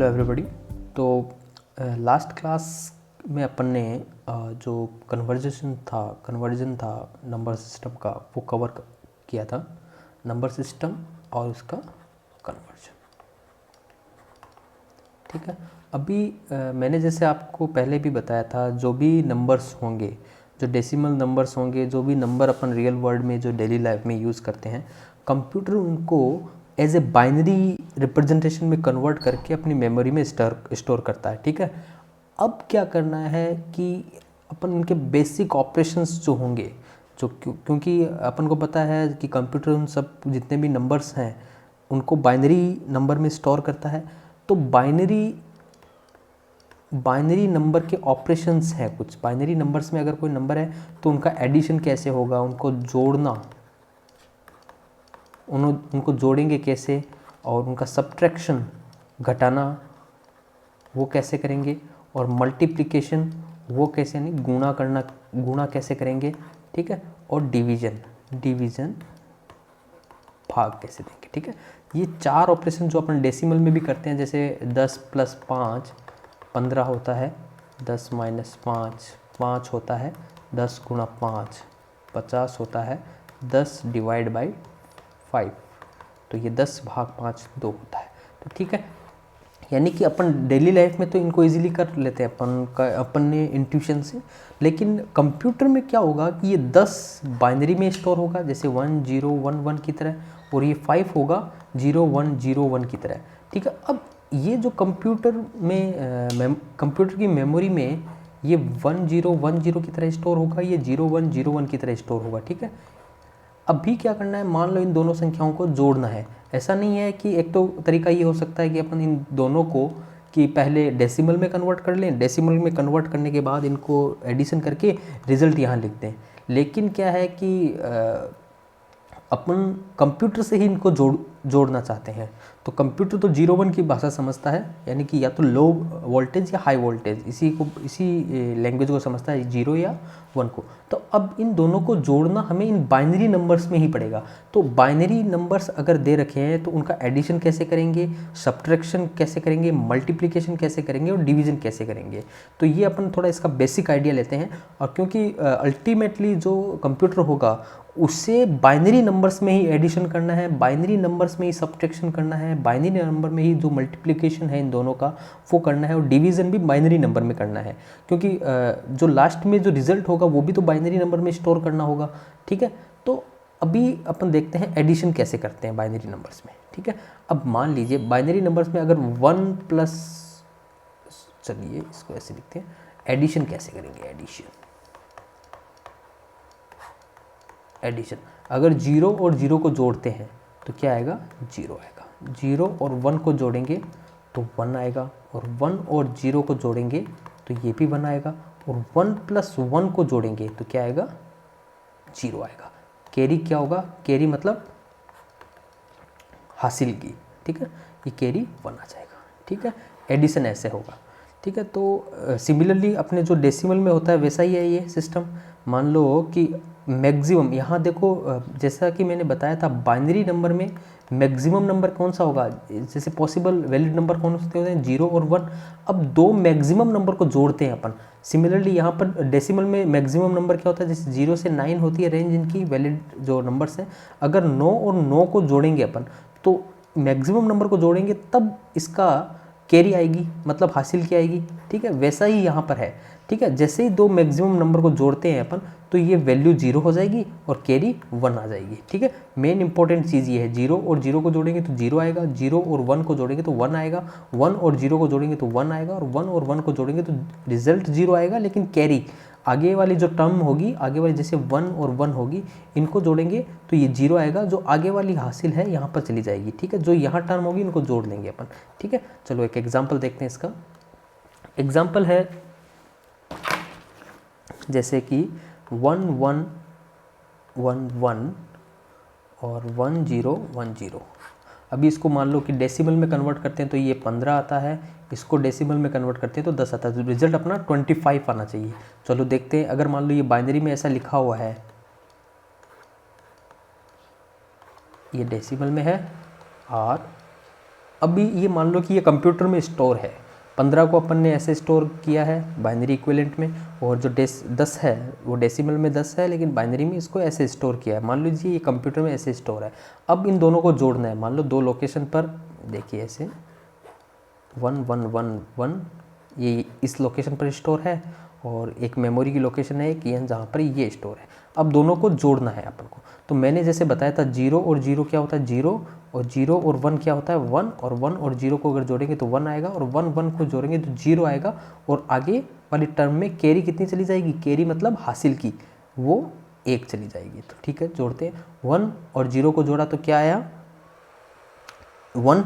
Hello everybody. तो last class में अपन ने जो कन्वर्जन था नंबर सिस्टम का वो कवर किया था, नंबर सिस्टम और उसका कन्वर्जन। ठीक है, अभी मैंने जैसे आपको पहले भी बताया था, जो भी नंबर्स होंगे, जो डेसिमल नंबर्स होंगे, जो भी नंबर अपन रियल वर्ल्ड में जो डेली लाइफ में यूज़ करते हैं, कंप्यूटर उनको एज ए बाइनरी रिप्रेजेंटेशन में कन्वर्ट करके अपनी मेमोरी में स्टोर करता है। ठीक है, अब क्या करना है कि अपन उनके बेसिक ऑपरेशंस जो होंगे, जो क्योंकि अपन को पता है कि कंप्यूटर उन सब जितने भी नंबर्स हैं उनको बाइनरी नंबर में स्टोर करता है। तो बाइनरी नंबर के ऑपरेशंस हैं कुछ। बाइनरी नंबर्स में अगर कोई नंबर है तो उनका एडिशन कैसे होगा, उनको जोड़ना, उनको जोड़ेंगे कैसे, और उनका सब्ट्रैक्शन घटाना वो कैसे करेंगे, और मल्टीप्लिकेशन वो कैसे, नहीं गुणा कैसे करेंगे। ठीक है, और डिवीज़न भाग कैसे देंगे। ठीक है, ये चार ऑपरेशन जो अपन डेसिमल में भी करते हैं, जैसे 10 + 5 15 होता है, 10 - 5 5 होता है, 10 × 5 50 होता है, 10 / 5 तो ये 10/5 2 होता है। तो ठीक है, यानी कि अपन डेली लाइफ में तो इनको इजीली कर लेते हैं अपन ने इंट्यूशन से, लेकिन कंप्यूटर में क्या होगा कि ये 10 बाइनरी में स्टोर होगा, जैसे 1 0 1 1 की तरह, और ये 5 होगा 0 1 0 1 की तरह। ठीक है, अब ये जो कंप्यूटर की मेमोरी में ये 1 0 1 0 की तरह स्टोर होगा, ये 0 1 0 1 की तरह स्टोर होगा। ठीक है, अभी क्या करना है, मान लो इन दोनों संख्याओं को जोड़ना है। ऐसा नहीं है कि एक तो तरीका ये हो सकता है कि अपन इन दोनों को कि पहले डेसिमल में कन्वर्ट कर लें, डेसिमल में कन्वर्ट करने के बाद इनको एडिशन करके रिजल्ट यहाँ लिख दें। लेकिन क्या है कि अपन कंप्यूटर से ही इनको जोड़ना चाहते हैं, तो कंप्यूटर तो 0 1 की भाषा समझता है, यानी कि या तो लो वोल्टेज या हाई वोल्टेज, इसी लैंग्वेज को समझता है, 0 या 1 को। तो अब इन दोनों को जोड़ना हमें इन बाइनरी नंबर्स में ही पड़ेगा। तो बाइनरी नंबर्स अगर दे रखे हैं तो उनका एडिशन कैसे करेंगे, सब्ट्रैक्शन कैसे करेंगे, मल्टीप्लिकेशन कैसे करेंगे, और डिवीजन कैसे करेंगे। तो ये अपन थोड़ा इसका बेसिक आइडिया लेते हैं। और क्योंकि अल्टीमेटली जो कंप्यूटर होगा उससे बाइनरी नंबर्स में ही एडिशन करना है, बाइनरी नंबर्स में ही सब्ट्रैक्शन करना है, बाइनरी नंबर में ही जो मल्टीप्लिकेशन है इन दोनों का वो करना है, और डिवीज़न भी बाइनरी नंबर में करना है, क्योंकि जो लास्ट में जो रिजल्ट होगा वो भी तो बाइनरी नंबर में स्टोर करना होगा। ठीक है, तो अभी अपन देखते हैं एडिशन कैसे करते हैं बाइनरी नंबर्स में। ठीक है, अब मान लीजिए बाइनरी नंबर्स में अगर 1 प्लस, चलिए इसको ऐसे लिखते हैं, एडिशन कैसे करेंगे, एडिशन अगर 0 और 0 को जोड़ते हैं तो क्या आएगा, 0 आएगा। 0 और 1 को जोड़ेंगे तो 1 आएगा, और 1 और 0 को जोड़ेंगे तो ये भी 1 आएगा, और 1 + 1 को जोड़ेंगे तो क्या आएगा, 0 आएगा। कैरी क्या होगा, कैरी मतलब हासिल की। ठीक है, ये कैरी 1 आ जाएगा। ठीक है, एडिशन ऐसे होगा। ठीक है, तो सिमिलरली अपने जो डेसिमल में होता है वैसा ही है ये सिस्टम। मान लो कि मैक्सिमम, यहाँ देखो जैसा कि मैंने बताया था, बाइनरी नंबर में मैक्सिमम नंबर कौन सा होगा, जैसे पॉसिबल वैलिड नंबर कौन से होते हैं, 0 और 1। अब दो मैक्सिमम नंबर को जोड़ते हैं अपन। सिमिलरली यहाँ पर डेसिमल में मैक्सिमम नंबर क्या होता है, जैसे 0 से 9 होती है रेंज इनकी वैलिड जो नंबर्स हैं। अगर 9 और 9 को जोड़ेंगे अपन, तो मैक्सिमम नंबर को जोड़ेंगे तब इसका कैरी आएगी, मतलब हासिल की आएगी। ठीक है, वैसा ही यहाँ पर है। ठीक है, जैसे ही दो मैक्सिमम नंबर को जोड़ते हैं अपन तो ये वैल्यू 0 हो जाएगी और कैरी 1 आ जाएगी। ठीक है, मेन इंपॉर्टेंट चीज़ ये है, 0 और 0 को जोड़ेंगे तो 0 आएगा, 0 और 1 को जोड़ेंगे तो 1 आएगा, 1 और 0 को जोड़ेंगे तो 1 आएगा, और 1 और 1 को जोड़ेंगे तो रिजल्ट 0 आएगा, लेकिन कैरी आगे वाली जो टर्म होगी, आगे वाली जैसे 1 और 1 होगी, इनको जोड़ेंगे तो ये 0 आएगा, जो आगे वाली हासिल है यहाँ पर चली जाएगी। ठीक है, जो यहाँ टर्म होगी इनको जोड़ लेंगे अपन। ठीक है, चलो एक एग्जाम्पल देखते हैं। इसका एग्जाम्पल है जैसे कि 1 1 1 1 और 1 0 1 0। अभी इसको मान लो कि डेसिमल में कन्वर्ट करते हैं तो ये 15 आता है, इसको डेसिमल में कन्वर्ट करते हैं तो 10 आता है, तो रिजल्ट अपना 25 आना चाहिए। चलो देखते हैं, अगर मान लो ये बाइनरी में ऐसा लिखा हुआ है, ये डेसिमल में है, R अभी ये मान लो कि ये कंप्यूटर में स्टोर है, 15 को अपन ने ऐसे स्टोर किया है बाइनरी इक्विवेलेंट में, और जो 10 है वो डेसिमल में 10 है, लेकिन बाइनरी में इसको ऐसे स्टोर किया है। मान लीजिए ये कंप्यूटर में ऐसे स्टोर है। अब इन दोनों को जोड़ना है, मान लो 2 लोकेशन पर, देखिए ऐसे 1 1 1 1 ये इस लोकेशन पर स्टोर है, और एक मेमोरी की लोकेशन है एक यहाँ जहाँ पर ये स्टोर है। अब दोनों को जोड़ना है अपन को। तो मैंने जैसे बताया था 0 और 0 क्या होता है 0, और 0 और 1 क्या होता है 1, और 1 और 0 को अगर जोड़ेंगे तो 1 आएगा, और 1 1 को जोड़ेंगे तो 0 आएगा, और आगे वाली टर्म में कैरी कितनी चली जाएगी, कैरी मतलब हासिल की, वो 1 चली जाएगी। तो ठीक है, जोड़ते हैं। 1 और 0 को जोड़ा तो क्या आया 1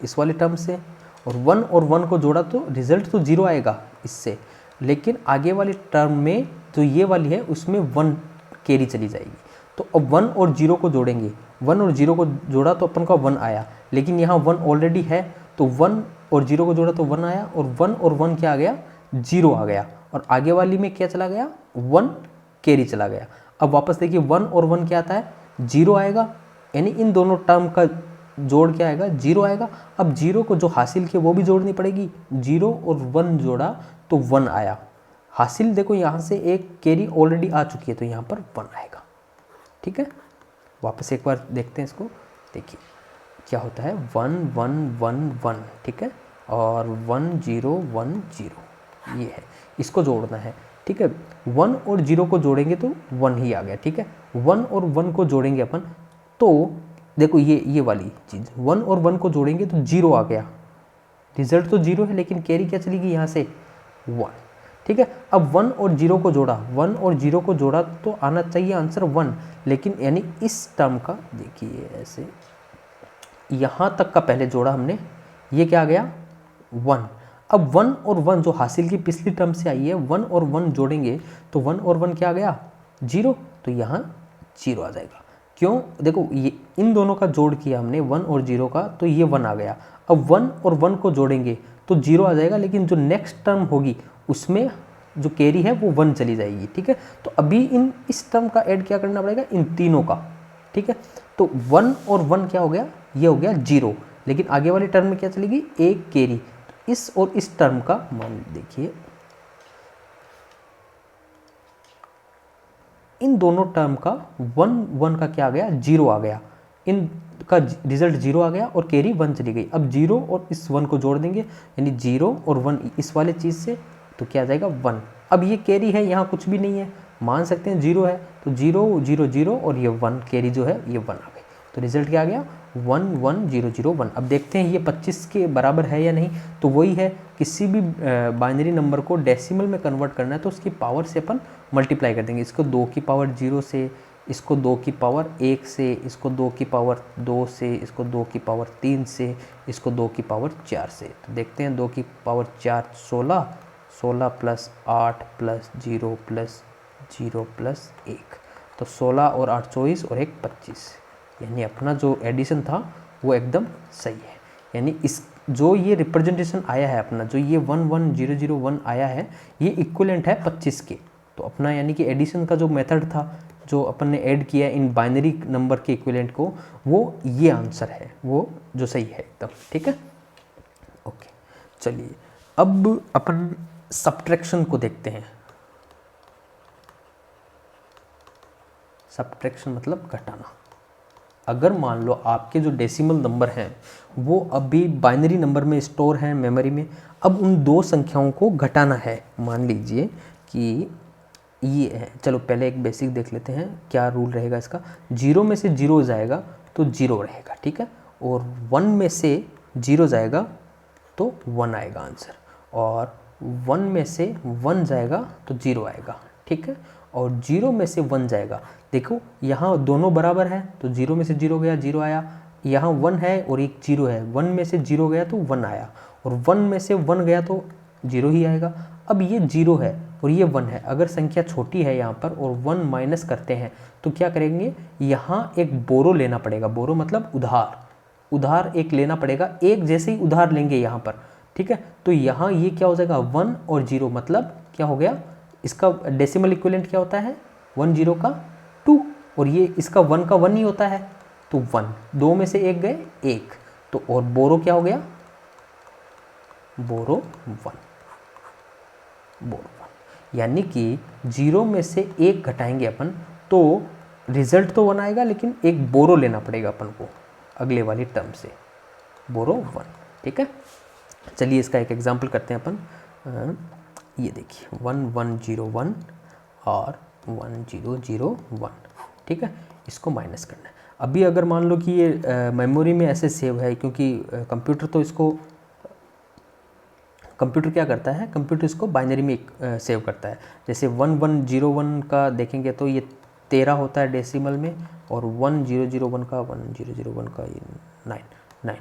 इस वाली टर्म से, और 1 और 1 को जोड़ा तो रिजल्ट तो 0 आएगा इससे, लेकिन आगे वाली टर्म में जो ये वाली है उसमें 1 कैरी चली जाएगी। तो अब 1 और 0 को जोड़ेंगे, 1 और 0 को जोड़ा तो अपन का 1 आया, लेकिन यहाँ 1 ऑलरेडी है, तो 1 और 0 को जोड़ा तो 1 आया, और 1 और 1 क्या आ गया 0 आ गया, और आगे वाली में क्या चला गया 1 कैरी चला गया। अब वापस देखिए 1 और 1 क्या आता है 0 आएगा, यानी इन दोनों टर्म का जोड़ क्या आएगा 0 आएगा। अब 0 को जो हासिल किया वो भी जोड़नी पड़ेगी, 0 और 1 जोड़ा तो 1 आया हासिल। देखो यहाँ से एक कैरी ऑलरेडी आ चुकी है, तो यहाँ पर 1 आएगा। ठीक है, वापस एक बार देखते हैं इसको। देखिए क्या होता है 1 1 1 1, ठीक है, और 1 0 1 0 ये है, इसको जोड़ना है। ठीक है, 1 और 0 को जोड़ेंगे तो 1 ही आ गया। ठीक है, 1 और 1 को जोड़ेंगे अपन तो देखो ये वाली चीज़ 1 और 1 को जोड़ेंगे तो 0 आ गया, रिजल्ट तो 0 है, लेकिन कैरी क्या चली गई यहाँ से 1। ठीक है, अब 1 और 0 को जोड़ा, 1 और 0 को जोड़ा तो आना चाहिए आंसर 1, लेकिन यानी इस टर्म का देखिए ऐसे यहाँ तक का पहले जोड़ा हमने, ये क्या आ गया 1। अब 1 और 1 जो हासिल की पिछली टर्म से आई है, 1 और 1 जोड़ेंगे तो 1 और 1 क्या आ गया 0, तो यहाँ 0 आ जाएगा। क्यों, देखो ये इन दोनों का जोड़ किया हमने 1 और 0 का, तो ये 1 आ गया। अब 1 और 1 को जोड़ेंगे तो 0 आ जाएगा, लेकिन जो नेक्स्ट टर्म होगी उसमें जो कैरी है वो 1 चली जाएगी। ठीक है, तो अभी इस टर्म का ऐड क्या करना पड़ेगा इन तीनों का। ठीक है, तो 1 और 1 क्या हो गया, ये हो गया 0, लेकिन आगे वाली टर्म में क्या चलेगी एक कैरी। तो इस और इस टर्म का मान देखिए, इन दोनों टर्म का 1 1 का क्या आ गया 0 आ गया, इन का रिजल्ट 0 आ गया और कैरी 1 चली गई। अब 0 और इस 1 को जोड़ देंगे, यानी 0 और 1 इस वाले चीज़ से, तो क्या आ जाएगा 1। अब ये कैरी है, यहाँ कुछ भी नहीं है, मान सकते हैं 0 है, तो 0 0 0 और ये 1 कैरी जो है ये 1 आ गई। तो रिजल्ट क्या आ गया 1 1 0 0 1। अब देखते हैं ये 25 के बराबर है या नहीं। तो वही है, किसी भी बाइनरी नंबर को डेसिमल में कन्वर्ट करना है तो उसकी पावर से अपन मल्टीप्लाई कर देंगे। इसको 2 की पावर 0 से, इसको 2 की पावर 1 से, इसको 2 की पावर 2 से, इसको 2 की पावर 3 से, इसको 2 की पावर 4 से। तो देखते हैं 2 की power 4 16, 16 plus 8 plus 0 plus 0 plus 1, तो 16 और 8 24 और 1 25, यानी अपना जो एडिशन था वो एकदम सही है। यानी इस जो ये रिप्रेजेंटेशन आया है अपना, जो ये 1 1 0 0 1 आया है, ये इक्विवेलेंट है 25 के। तो अपना यानी कि एडिशन का जो मेथड था, जो अपन ने ऐड किया इन बाइनरी नंबर के इक्विवेलेंट को, वो ये आंसर है, वो जो सही है एकदम। ठीक है, ओके, चलिए अब अपन सब्ट्रैक्शन को देखते हैं। सब्ट्रैक्शन मतलब घटाना। अगर मान लो आपके जो डेसिमल नंबर हैं वो अभी बाइनरी नंबर में स्टोर हैं मेमोरी में, अब उन दो संख्याओं को घटाना है। मान लीजिए कि ये है, चलो पहले एक बेसिक देख लेते हैं क्या रूल रहेगा इसका। 0 में से 0 जाएगा तो 0 रहेगा, ठीक है, और 1 में से 0 जाएगा तो 1 आएगा आंसर, और 1 में से 1 जाएगा तो 0 आएगा, ठीक है, और 0 में से 1 जाएगा। देखो यहाँ दोनों बराबर है तो 0 में से 0 गया 0 आया, यहाँ 1 है और एक 0 है, 1 में से 0 गया तो 1 आया, और 1 में से 1 गया तो 0 ही आएगा। अब ये 0 है और ये 1 है, अगर संख्या छोटी है यहाँ पर और 1 माइनस करते हैं तो क्या करेंगे, यहाँ एक बोरो लेना पड़ेगा। बोरो मतलब उधार, उधार एक लेना पड़ेगा। एक जैसे ही उधार लेंगे यहाँ पर, ठीक है, तो यहाँ ये क्या हो जाएगा 1 और 0, मतलब क्या हो गया, इसका डेसिमल इक्विवेलेंट क्या होता है 1 0 का 2, और ये इसका 1 का 1 ही होता है तो 1, 2 में से 1 गए 1, तो और बोरो क्या हो गया, बोरो 1, बोरो 1, यानी कि 0 में से 1 घटाएंगे अपन तो रिजल्ट तो 1 आएगा, लेकिन एक बोरो लेना पड़ेगा अपन को अगले वाली टर्म से, बोरो 1। ठीक है, चलिए इसका एक एग्जांपल करते हैं अपन। ये देखिए 1101 और 1001, ठीक है, इसको माइनस करना है। अभी अगर मान लो कि ये मेमोरी में ऐसे सेव है, क्योंकि कंप्यूटर तो इसको, कंप्यूटर क्या करता है, कंप्यूटर इसको बाइनरी में सेव करता है। जैसे 1101 का देखेंगे तो ये 13 होता है डेसिमल में, और 1001 का ये 9,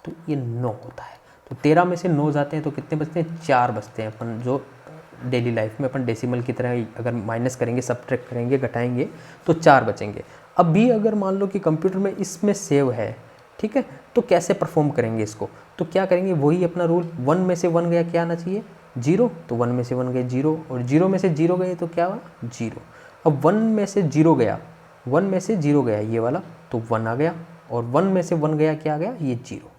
तो ये 9 होता है। तो 13 में से 9 जाते हैं तो कितने बचते हैं, 4 बचते हैं। अपन जो डेली लाइफ में अपन डेसिमल की तरह अगर माइनस करेंगे, सब्ट्रैक्ट करेंगे, घटाएंगे तो 4 बचेंगे। अब भी अगर मान लो कि कंप्यूटर में इसमें सेव है, ठीक है, तो कैसे परफॉर्म करेंगे इसको, तो क्या करेंगे, वही अपना रूल, 1 में से 1 गया क्या आना चाहिए, 0, तो 1 में से 1 गए 0, और 0 में से 0 गए तो क्या हुआ, 0। अब 1 में से 0 गया, 1 में से 0 गया ये वाला, तो 1 आ गया, और 1 में से 1 गया क्या आ गया, ये 0।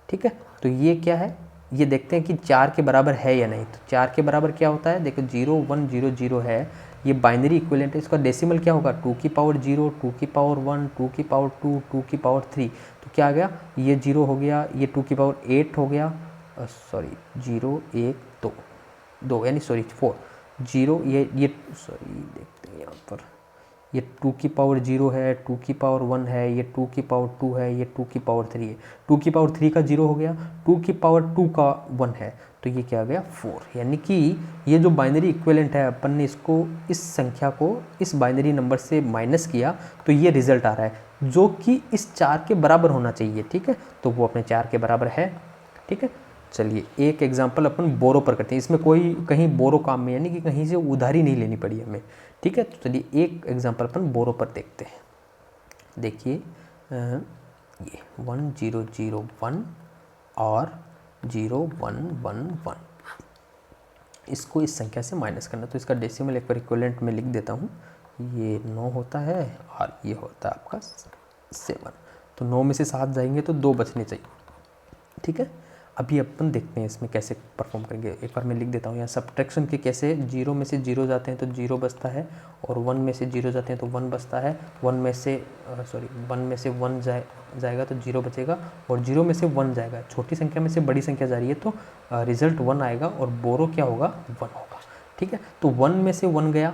ठीक है, तो ये क्या है, ये देखते हैं कि 4 के बराबर है या नहीं। तो 4 के बराबर क्या होता है, देखो 0 1 0 0 है, ये बाइनरी इक्विवेलेंट है। इसका डेसिमल क्या होगा, 2 की पावर 0, 2 की पावर 1, 2 की पावर 2, 2 की पावर 3। तो क्या आ गया, ये 0 हो गया, ये 2 की पावर 8 हो गया, सॉरी 0 1 2 यानी सॉरी 4 0, ये सॉरी देखते हैं यहाँ पर, ये 2 की पावर 0 है, 2 की पावर 1 है, ये 2 की पावर 2 है, ये 2 की पावर 3 है। 2 की पावर 3 का 0 हो गया, 2 की पावर 2 का 1 है, तो ये क्या आ गया 4। यानी कि ये जो बाइनरी इक्विवेलेंट है, अपन ने इसको, इस संख्या को इस बाइनरी नंबर से माइनस किया तो ये रिजल्ट आ रहा है, जो कि इस 4 के बराबर होना चाहिए। ठीक है, तो वो अपने 4 के बराबर है। ठीक है, चलिए एक एग्जांपल अपन बोरो पर करते हैं। इसमें कोई कहीं बोरो काम में, यानी कि कहीं से उधारी नहीं लेनी पड़ी हमें। ठीक है, तो चलिए एक एग्जांपल अपन बोरो पर देखते हैं। देखिए ये 1001 और 0111, इसको इस संख्या से माइनस करना। तो इसका डेसिमल एक बार इक्विवेलेंट में लिख देता हूँ। ये 9 होता है और ये होता है आपका 7। तो 9 में से 7 जाएंगे तो 2 बचने चाहिए। ठीक है, अभी अपन देखते हैं इसमें कैसे परफॉर्म करेंगे। एक बार मैं लिख देता हूँ यहाँ सब्ट्रैक्शन के कैसे, 0 में से 0 जाते हैं तो 0 बचता है, और 1 में से 0 जाते हैं तो 1 बचता है। 1 में से 1 जाएगा तो 0 बचेगा, और 0 में से 1 जाएगा, छोटी संख्या में से बड़ी संख्या जा रही है तो रिजल्ट 1 आएगा, और बोरो क्या होगा, 1 होगा। ठीक है, तो 1 में से 1 गया,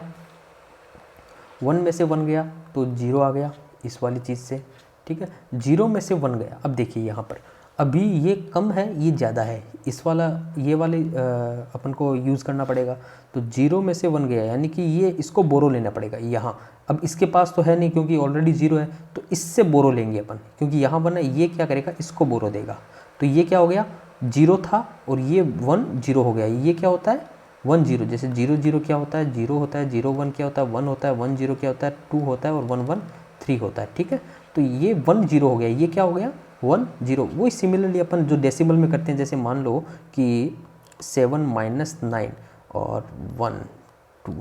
1 में से 1 गया तो 0 आ गया इस वाली चीज़ से। ठीक है, 0 में से 1 गया। अब देखिए यहाँ पर अभी ये कम है, ये ज़्यादा है, इस वाला ये वाले अपन को यूज़ करना पड़ेगा। तो 0 में से 1 गया, यानी कि ये इसको बोरो लेना पड़ेगा यहाँ। अब इसके पास तो है नहीं क्योंकि ऑलरेडी 0 है, तो इससे बोरो लेंगे अपन, क्योंकि यहाँ 1 है, ये क्या करेगा, इसको बोरो देगा। तो ये क्या हो गया, 0 था और ये 1 0 हो गया। ये क्या होता है 1 0, जैसे 0 0 क्या होता है, 0 होता है, 0 1 क्या होता है, 1 होता है, 1 0 क्या होता है, 2 होता है, और 1 1 3 होता है। ठीक है, तो ये 1 0 हो गया, ये क्या हो गया 1 0। वही सिमिलरली अपन जो डेसिमल में करते हैं, जैसे मान लो कि 7 - 9 और 1 2,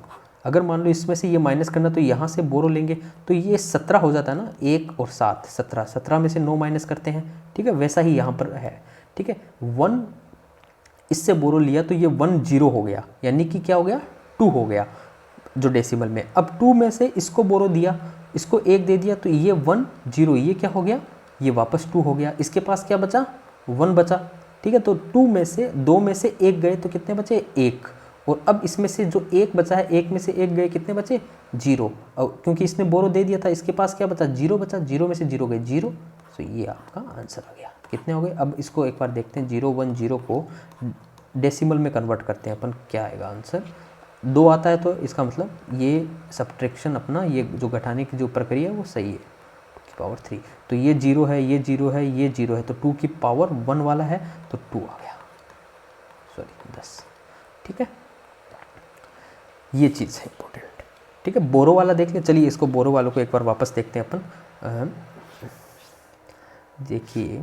अगर मान लो इसमें से ये माइनस करना तो यहाँ से बोरो लेंगे तो ये 17 हो जाता है ना, 1 और 7 17, 17 में से 9 माइनस करते हैं। ठीक है, वैसा ही यहाँ पर है। ठीक है, 1 इससे बोरो लिया तो ये 1 0 हो गया, यानी कि क्या हो गया 2 हो गया जो डेसिमल में। अब 2 में से इसको बोरो दिया, इसको 1 दे दिया, तो ये 1 0, ये क्या हो गया, ये वापस 2 हो गया। इसके पास क्या बचा, 1 बचा। ठीक है, तो 2 में से 2 में से 1 गए तो कितने बचे, 1। और अब इसमें से जो 1 बचा है, 1 में से 1 गए, कितने बचे, 0। और क्योंकि इसने बोरो दे दिया था, इसके पास क्या बचा, 0 बचा। 0 में से 0 गए, 0। तो ये आपका आंसर आ गया। कितने हो गए, अब इसको एक बार देखते हैं, 0 1 0 को डेसिमल में कन्वर्ट करते हैं अपन, क्या आएगा आंसर, 2 आता है। तो इसका मतलब ये सब्ट्रैक्शन अपना, ये जो घटाने की जो प्रक्रिया है वो सही है, 2 की पावर 3। तो ये 0 है, ये 0 है, ये 0 है, तो 2 की पावर 1 वाला है तो 2 आ गया, सॉरी 10। ठीक है, ये चीज़ है इंपॉर्टेंट। ठीक है, बोरो वाला देख लें। चलिए इसको बोरो वालों को एक बार वापस देखते हैं अपन। देखिए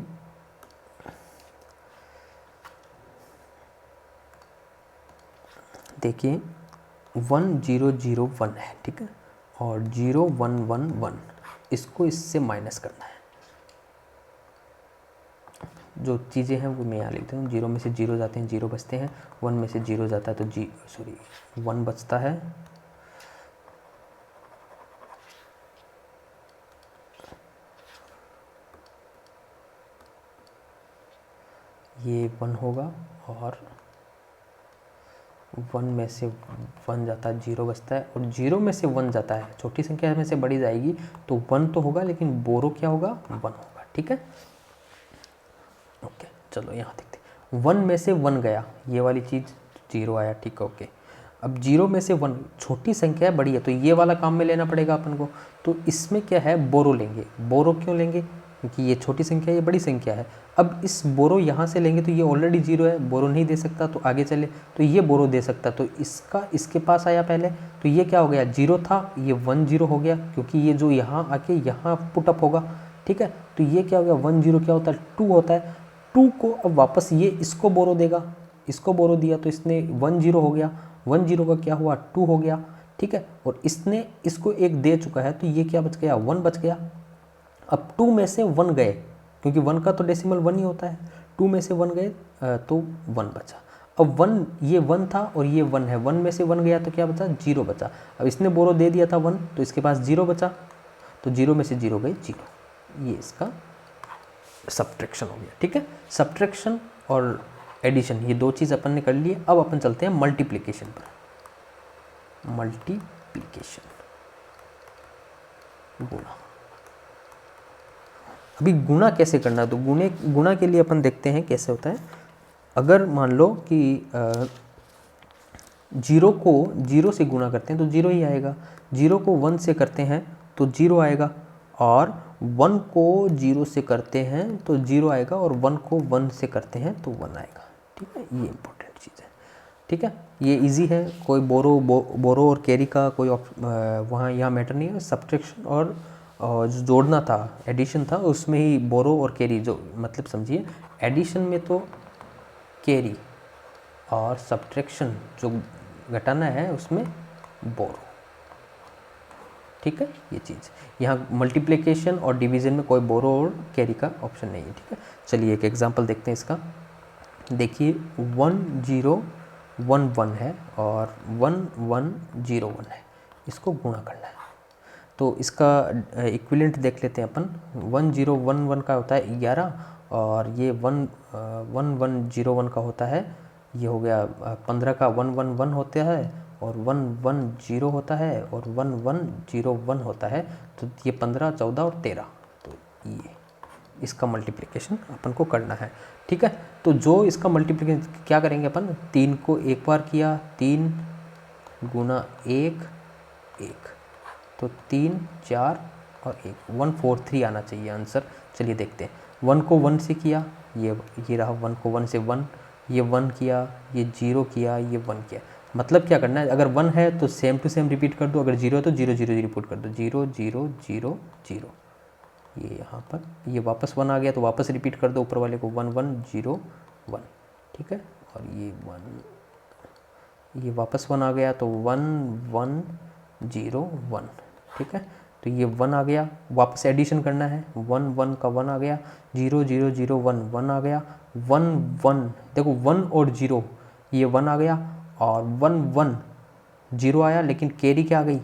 देखिए 1 0 0 1 है। ठीक है, और 0 1 1 1, इसको इससे माइनस करना है। जो चीज़ें हैं वो मैं यहाँ लिखता हूँ। 0 में से 0 जाते हैं, 0 बचते हैं। 1 में से 0 जाता है तो 1 बचता है। ये 1 होगा और 1 में से 1 जाता है, 0 बचता है। और 0 में से 1 जाता है, छोटी संख्या में से बड़ी जाएगी तो 1 तो होगा, लेकिन बोरो क्या होगा, 1 होगा। ठीक है, ओके। चलो यहाँ देखते हैं, 1 में से 1 गया, ये वाली चीज़ 0 आया। ठीक है, ओके। अब 0 में से 1, छोटी संख्या है, बड़ी है, तो ये वाला काम में लेना पड़ेगा अपन को। तो इसमें क्या है, बोरो लेंगे। बोरो क्यों लेंगे, क्योंकि ये छोटी संख्या है, ये बड़ी संख्या है। अब इस बोरो यहाँ से लेंगे तो ये ऑलरेडी 0 है, बोरो नहीं दे सकता, तो आगे चले तो ये बोरो दे सकता, तो इसका इसके पास आया पहले, तो ये क्या हो गया, 0 था, ये 1 0 हो गया, क्योंकि ये जो यहाँ आके यहाँ पुटअप होगा। ठीक है, तो ये क्या हो गया, 1 0 क्या होता है, 2 होता है। 2 को अब वापस ये इसको बोरो देगा, इसको बोरो दिया तो इसने 1 0 हो गया, 1 0 का क्या हुआ, 2 हो गया। ठीक है, और इसने इसको एक दे चुका है, तो ये क्या बच गया, 1 बच गया। अब 2 में से 1 गए, क्योंकि 1 का तो डेसिमल 1 ही होता है, 2 में से 1 गए तो 1 बचा। अब 1, ये 1 था और ये 1 है, 1 में से 1 गया तो क्या बचा, 0 बचा। अब इसने बोरो दे दिया था 1, तो इसके पास 0 बचा, तो 0 में से 0 गए 0। ये इसका सब्ट्रैक्शन हो गया। ठीक है, सब्ट्रैक्शन और एडिशन, ये दो चीज़ अपन ने कर लिए। अब अपन चलते हैं मल्टीप्लिकेशन पर। मल्टीप्लिकेशन, गुणा। अभी गुणा कैसे करना है, तो गुणा के लिए अपन देखते हैं कैसे होता है। अगर मान लो कि 0 को 0 से गुणा करते हैं तो 0 ही आएगा, 0 को 1 से करते हैं तो 0 आएगा, और 1 को 0 से करते हैं तो 0 आएगा, और 1 को 1 से करते हैं तो 1 आएगा। ठीक है, ये इंपॉर्टेंट चीज़ है। ठीक है, ये इजी है, कोई बोरो और कैरी का कोई वहाँ यहाँ मैटर नहीं है। सब्ट्रैक्शन और जो जोड़ना था, एडिशन था, उसमें ही बोरो और कैरी, जो मतलब समझिए, एडिशन में तो कैरी और सब्ट्रैक्शन जो घटाना है उसमें बोरो। ठीक है, ये चीज़ यहाँ मल्टीप्लिकेशन और डिवीज़न में कोई बोरो और कैरी का ऑप्शन नहीं है। ठीक है, चलिए एक एग्जांपल देखते हैं इसका। देखिए 1 0 1 1 है और 1 1 0 1 है, इसको गुणा करना है। तो इसका इक्विवेलेंट देख लेते हैं अपन। 1 0 1 1 का होता है 11, और ये 1 1 0 1 का होता है, ये हो गया 15 का 1 1 1 होता है, और 1 1 0 होता है, और 1 1 0 1 होता है। तो ये 15 14 और 13, तो ये इसका मल्टीप्लिकेशन अपन को करना है। ठीक है, तो जो इसका मल्टीप्लिकेशन क्या करेंगे अपन, 3 को एक बार किया, 3 गुना 1 1, तो 3 4 और 1, 143 आना चाहिए आंसर। चलिए देखते हैं। 1 को 1 से किया, ये रहा 1 को 1 से 1, ये 1 किया, ये 0 किया, ये 1 किया। मतलब क्या करना है, अगर 1 है तो सेम टू सेम रिपीट कर दो, अगर 0 है तो 0 0 रिपीट कर दो, 0 0 0 0। ये यहाँ पर ये वापस 1 आ गया तो वापस रिपीट कर दो ऊपर वाले को, 1 1 0 1। ठीक है, और ये 1, ये वापस 1 आ गया तो 1 1 0 1। ठीक है, तो ये 1 आ गया, वापस एडिशन करना है, 1 1 का 1 आ गया, 0 0 0 1 1 आ गया, 1 1, देखो 1 और 0, ये 1 आ गया, और 1 1 0 आया, लेकिन कैरी क्या आ गई,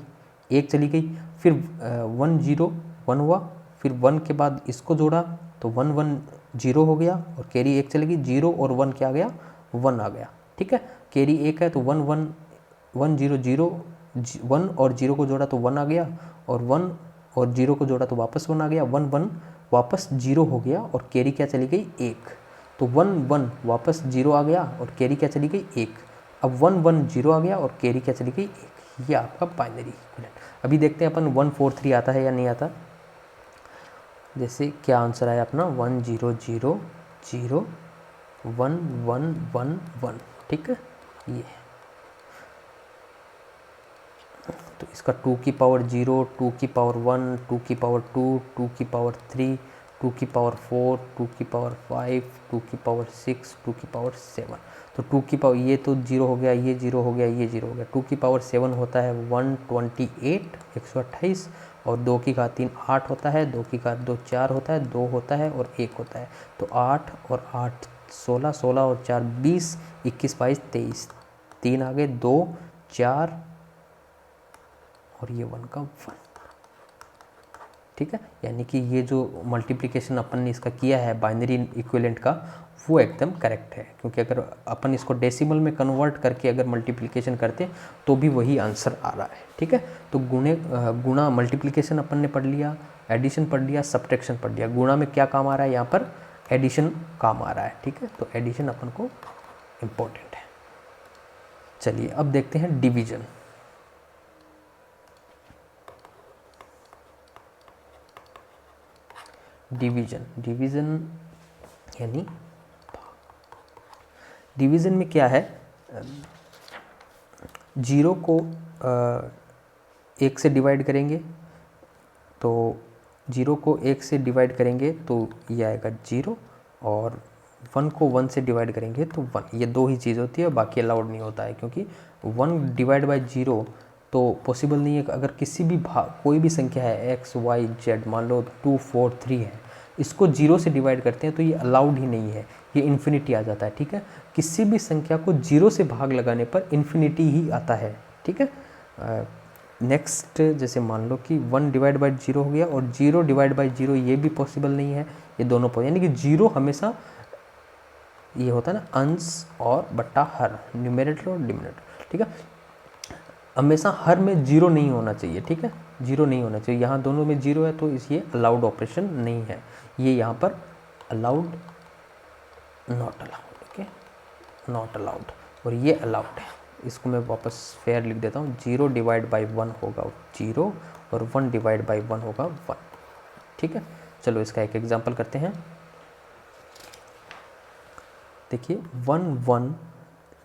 1 चली गई। फिर 1 0 1 हुआ, फिर 1 के बाद इसको जोड़ा तो 1 1 0 हो गया, और कैरी 1 चलेगी, 0 और 1 क्या आ गया, 1 आ गया। ठीक है, कैरी 1 है तो 1 1 1 0 0, 1 और 0 को जोड़ा तो 1 आ गया, और 1 और 0 को जोड़ा तो वापस 1 आ गया, 1 1 वापस 0 हो गया, और कैरी क्या चली गई, 1। तो 1 1 वापस 0 आ गया, और कैरी क्या चली गई, 1। अब 1 1 0 आ गया, और कैरी क्या चली गई, 1। ये आपका बाइनरी इक्विवेलेंट। अभी देखते हैं अपन 143 आता है या नहीं आता। जैसे क्या आंसर आया अपना, 1 0 0 0 1 1 1 1। ठीक है, ये तो इसका 2 की पावर 0, 2 की पावर 1, 2 की पावर 2, 2 की पावर 3, 2 की पावर 4, 2 की पावर 5, 2 की पावर 6, 2 की पावर 7। तो 2 की पावर, ये तो 0 हो गया, ये 0 हो गया, ये 0 हो गया। 2 की पावर 7 होता है 128, 128, और 2 की घात 3 8 होता है, 2 की घात 2 4 होता है, 2 होता है और 1 होता है। तो 8 और 8 16, 16 और 4 20, 21 22 23, 3 आगे 2 4 और ये 1 का 1। ठीक है, यानी कि ये जो मल्टीप्लिकेशन अपन ने इसका किया है बाइनरी इक्विवेलेंट का, वो एकदम करेक्ट है, क्योंकि अगर अपन इसको डेसिमल में कन्वर्ट करके अगर मल्टीप्लिकेशन करते तो भी वही आंसर आ रहा है। ठीक है, तो गुणा मल्टीप्लिकेशन अपन ने पढ़ लिया, एडिशन पढ़ लिया, सब्ट्रैक्शन पढ़ लिया। गुणा में क्या काम आ रहा है, यहाँ पर एडिशन काम आ रहा है। ठीक है, तो एडिशन अपन को इम्पोर्टेंट है। चलिए अब देखते हैं डिवीजन। डिवीजन यानी डिवीजन में क्या है, 0 को 1 से डिवाइड करेंगे तो 0 को 1 से डिवाइड करेंगे तो ये आएगा 0, और 1 को 1 से डिवाइड करेंगे तो 1। ये दो ही चीज़ होती है, बाकी अलाउड नहीं होता है, क्योंकि 1 डिवाइड बाई 0 तो पॉसिबल नहीं है। अगर किसी भी कोई भी संख्या है x y z, मान लो 2 4 3 है, इसको 0 से डिवाइड करते हैं तो ये अलाउड ही नहीं है, ये इन्फिनिटी आ जाता है। ठीक है, किसी भी संख्या को 0 से भाग लगाने पर इन्फिनिटी ही आता है। ठीक है, नेक्स्ट जैसे मान लो कि 1 डिवाइड बाई 0 हो गया, और 0 डिवाइड बाई 0 ये भी पॉसिबल नहीं है, ये दोनों यानी कि 0 हमेशा ये होता है ना अंश और बट्टा हर, न्यूमरेटर और डिनोमिनेटर। ठीक है, हमेशा हर में 0 नहीं होना चाहिए। ठीक है, 0 नहीं होना चाहिए, यहाँ दोनों में 0 है तो ये अलाउड ऑपरेशन नहीं है, ये यहाँ पर allowed, not allowed. Okay, not allowed, और ये अलाउड है। इसको मैं वापस फेयर लिख देता हूँ, 0 डिवाइड बाई 1 होगा 0, और 1 डिवाइड बाई 1 होगा 1। ठीक है, चलो इसका एक एग्जांपल करते हैं। देखिए 1 1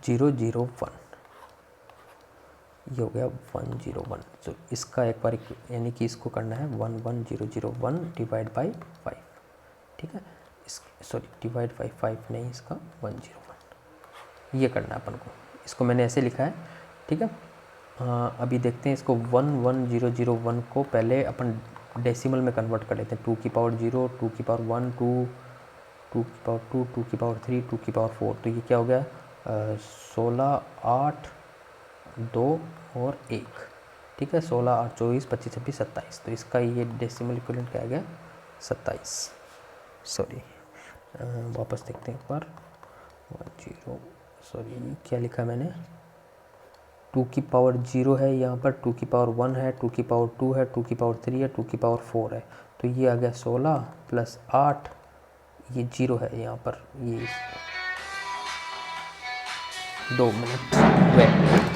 0 0 1, ये हो गया 1 0 1। तो इसका एक बार यानी कि इसको करना है 1 1 0 0 1 डिवाइड बाई 5। ठीक है, इस सॉरी डिवाइड बाई 5 नहीं, इसका 1 0 1 ये करना है अपन को। इसको मैंने ऐसे लिखा है। ठीक है, अभी देखते हैं इसको 1 1 0 0 1 को पहले अपन डेसिमल में कन्वर्ट कर लेते हैं। 2 की पावर 0, 2 की पावर 1, 2 की पावर 2, 2 की पावर 3, 2 की पावर 4। तो ये क्या हो गया, 16 8 2 और 1। ठीक है, 16 8 24 25 26 27। तो इसका ये डेसिमल इक्विवेलेंट क्या आ गया, 27। सॉरी, वापस देखते हैं एक बार। 10 सॉरी क्या लिखा मैंने, 2 की पावर 0 है यहाँ पर, 2 की पावर 1 है, 2 की पावर 2 है, 2 की पावर 3 है, 2 की पावर 4 है। तो ये आ गया 16 प्लस 8, ये 0 है यहाँ पर। ये 2 मिनट वेट।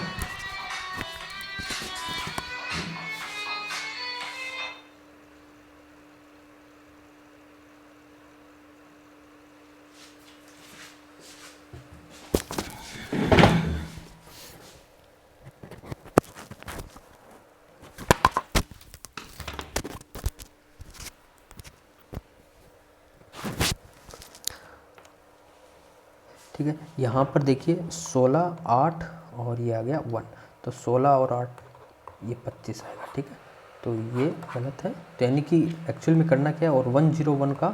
ठीक है, यहाँ पर देखिए 16 8 और ये आ गया 1, तो 16 और 8 ये 25 आएगा। ठीक है, तो ये गलत है, तो यानी कि एक्चुअल में करना क्या है, और 1 0 1 का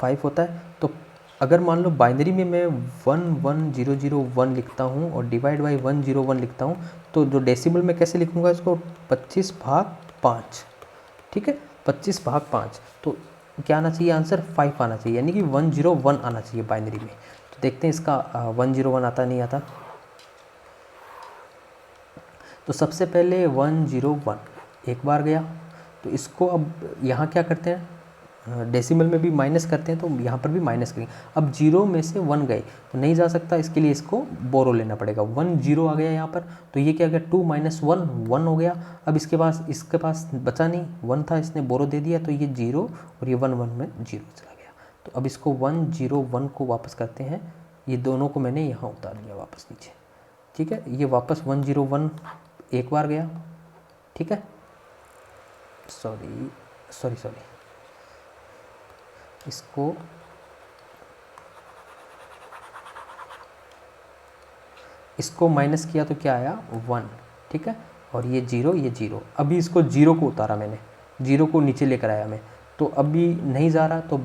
5 होता है। तो अगर मान लो बाइनरी में मैं 1 1 0 0 1 लिखता हूँ और डिवाइड बाई 1 0 1 लिखता हूँ, तो जो डेसिमल में कैसे लिखूँगा इसको, 25 भाग 5। ठीक है, 25 भाग 5, तो क्या आना चाहिए आंसर, 5 आना चाहिए, यानी कि 1 0 1 आना चाहिए बाइनरी में। तो देखते हैं इसका 1 0 1 आता नहीं आता। तो सबसे पहले 1 0 1 एक बार गया, तो इसको अब यहाँ क्या करते हैं, डेसिमल में भी माइनस करते हैं, तो यहाँ पर भी माइनस करेंगे। अब 0 में से 1 गए तो नहीं जा सकता, इसके लिए इसको बोरो लेना पड़ेगा। 1 0 आ गया यहाँ पर, तो ये क्या गया, 2 माइनस 1 1 हो गया। अब इसके पास बचा नहीं, 1 था, इसने बोरो दे दिया, तो ये 0 और ये 1 1 में 0 चला गया। तो अब इसको 1 0 1 को वापस करते हैं, ये दोनों को मैंने यहाँ उतार दिया वापस नीचे। ठीक है, ये वापस 1 0 1 एक बार गया। ठीक है, सॉरी इसको माइनस किया तो क्या आया 1, ठीक है, और ये 0 ये 0। अभी इसको 0 को उतारा मैंने, 0 को नीचे लेकर आया मैं, तो अभी नहीं जा रहा, तो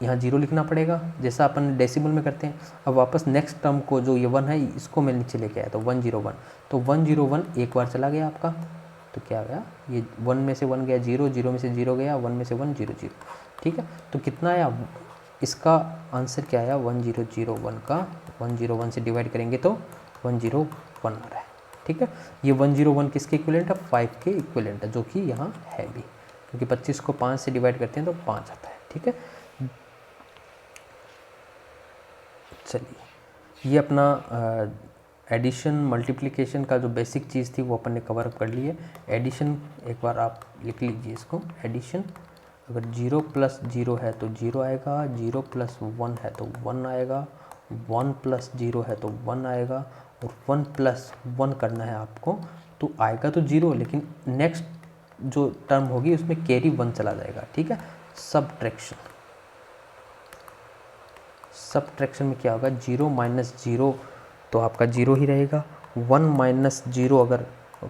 यहाँ 0 लिखना पड़ेगा जैसा अपन डेसिमल में करते हैं। अब वापस नेक्स्ट टर्म को जो ये 1 है इसको मैं नीचे लेके आया, तो 101, तो 101 एक बार चला गया आपका, तो क्या आ गया, ये 1 में से 1 गया 0, 0 में से 0 गया, 1 में से 1 0 0, ठीक है। तो कितना आया, इसका आंसर क्या आया 1001 का 101 से डिवाइड करेंगे तो 101 आ रहा है, ठीक है। ये 101 किसके इक्विवेलेंट है, 5 के इक्विवेलेंट है, जो कि यहाँ है भी, क्योंकि 25 को 5 से डिवाइड करते हैं तो 5 आता है, ठीक है। चलिए, ये अपना एडिशन मल्टीप्लिकेशन का जो बेसिक चीज़ थी वो अपन ने कवर अप कर ली है। एडिशन एक बार आप लिख लीजिए इसको, एडिशन अगर 0 प्लस 0 है तो 0 आएगा, 0 प्लस 1 है तो 1 आएगा, 1 प्लस 0 है तो 1 आएगा, और 1 प्लस 1 करना है आपको तो आएगा तो 0, लेकिन नेक्स्ट जो टर्म होगी उसमें कैरी 1 चला जाएगा, ठीक है। सब्ट्रैक्शन में क्या होगा, 0 माइनस 0 तो आपका 0 ही रहेगा, 1 माइनस 0 अगर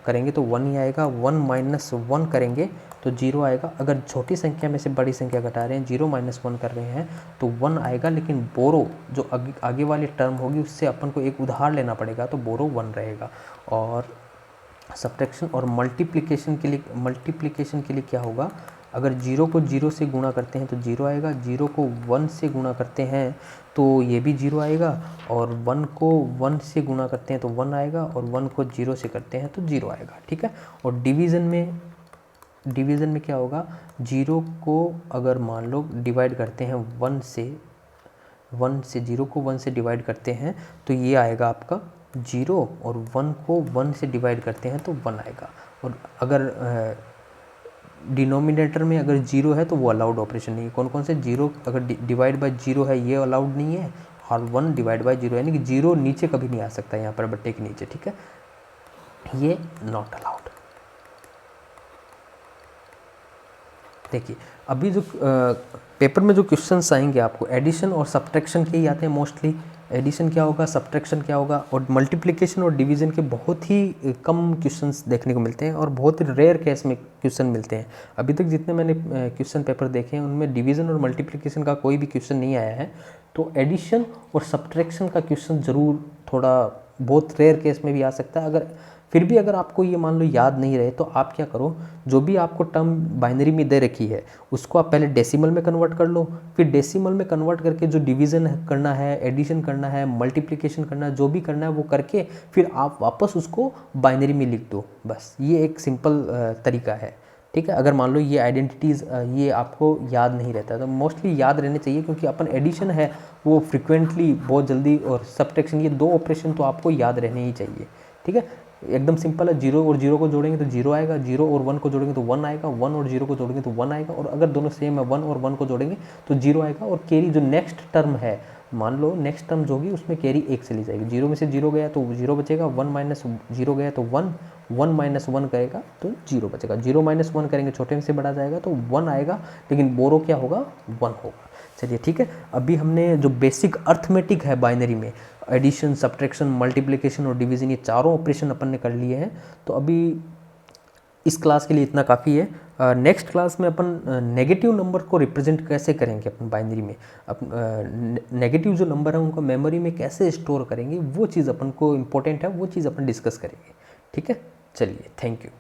करेंगे तो 1 ही आएगा, 1 माइनस 1 करेंगे तो 0 आएगा। अगर छोटी संख्या में से बड़ी संख्या घटा रहे हैं, 0 माइनस 1 कर रहे हैं तो 1 आएगा, लेकिन बोरो जो आगे वाली टर्म होगी उससे अपन को एक उधार लेना पड़ेगा, तो बोरो 1 रहेगा। और सब्ट्रैक्शन और मल्टीप्लिकेशन के लिए क्या होगा, अगर 0 को 0 से गुणा करते हैं तो 0 आएगा, 0 को 1 से गुणा करते हैं तो ये भी 0 आएगा, और 1 को 1 से गुणा करते हैं तो 1 आएगा, और 1 को 0 से करते हैं तो 0 आएगा, ठीक है। और डिवीज़न में क्या होगा, 0 को अगर मान लो डिवाइड करते हैं 1 से 0 को 1 से डिवाइड करते हैं तो ये आएगा आपका 0, और 1 को 1 से डिवाइड करते हैं तो 1 आएगा। और अगर डिनोमिनेटर में अगर 0 है तो वो अलाउड ऑपरेशन नहीं है। कौन कौन से, 0 अगर डिवाइड बाय 0 है ये अलाउड नहीं है, और 1 डिवाइड बाय 0 यानी कि 0 नीचे कभी नहीं आ सकता यहाँ पर बट्टे के नीचे, ठीक है, ये नॉट अलाउड। देखिए अभी जो पेपर में जो क्वेश्चंस आएंगे आपको एडिशन और सब्ट्रैक्शन के ही आते हैं मोस्टली। एडिशन क्या होगा, सब्ट्रैक्शन क्या होगा, और मल्टीप्लिकेशन और डिवीज़न के बहुत ही कम क्वेश्चंस देखने को मिलते हैं, और बहुत ही रेयर केस में क्वेश्चन मिलते हैं। अभी तक जितने मैंने क्वेश्चन पेपर देखे हैं उनमें डिवीज़न और मल्टीप्लिकेशन का कोई भी क्वेश्चन नहीं आया है। तो एडिशन और सब्ट्रैक्शन का क्वेश्चन ज़रूर थोड़ा बहुत रेयर केस में भी आ सकता है। अगर फिर भी अगर आपको ये मान लो याद नहीं रहे तो आप क्या करो, जो भी आपको टर्म बाइनरी में दे रखी है उसको आप पहले डेसिमल में कन्वर्ट कर लो, फिर डेसिमल में कन्वर्ट करके जो डिवीज़न करना है, एडिशन करना है, मल्टीप्लिकेशन करना है, जो भी करना है वो करके फिर आप वापस उसको बाइनरी में लिख दो। बस ये एक सिंपल तरीका है, ठीक है। अगर मान लो ये आइडेंटिटीज़ ये आपको याद नहीं रहता तो मोस्टली याद रहने चाहिए, क्योंकि अपन एडिशन है वो फ्रिक्वेंटली बहुत जल्दी, और सब्ट्रैक्शन ये 2 ऑपरेशन तो आपको याद रहने ही चाहिए, ठीक है। एकदम सिंपल है, 0 और 0 को जोड़ेंगे तो 0 आएगा, 0 और 1 को जोड़ेंगे तो 1 आएगा, 1 और 0 को जोड़ेंगे तो 1 आएगा, और अगर दोनों सेम है 1 और 1 को जोड़ेंगे तो 0 आएगा। और कैरी जो नेक्स्ट टर्म है, मान लो नेक्स्ट टर्म जो होगी उसमें कैरी 1 चली जाएगी, 0 में से 0 गया तो 0 बचेगा, 1 माइनस 0 गया तो 1, 1 माइनस 1 करेगा तो 0 बचेगा, 0 माइनस 1 करेंगे छोटे में से बड़ा जाएगा तो 1 आएगा, लेकिन बोरो क्या होगा 1 होगा। चलिए ठीक है, अभी हमने जो बेसिक अर्थमेटिक है बाइनरी में, एडिशन, सब्ट्रैक्शन, मल्टीप्लिकेशन और डिवीज़न, ये चारों ऑपरेशन अपन ने कर लिए हैं। तो अभी इस क्लास के लिए इतना काफ़ी है। नेक्स्ट क्लास में अपन नेगेटिव नंबर को रिप्रेजेंट कैसे करेंगे अपन बाइनरी में, नेगेटिव जो नंबर है उनको मेमोरी में कैसे स्टोर करेंगे, वो चीज़ अपन को इम्पोर्टेंट है, वो चीज़ अपन डिस्कस करेंगे, ठीक है। चलिए, थैंक यू।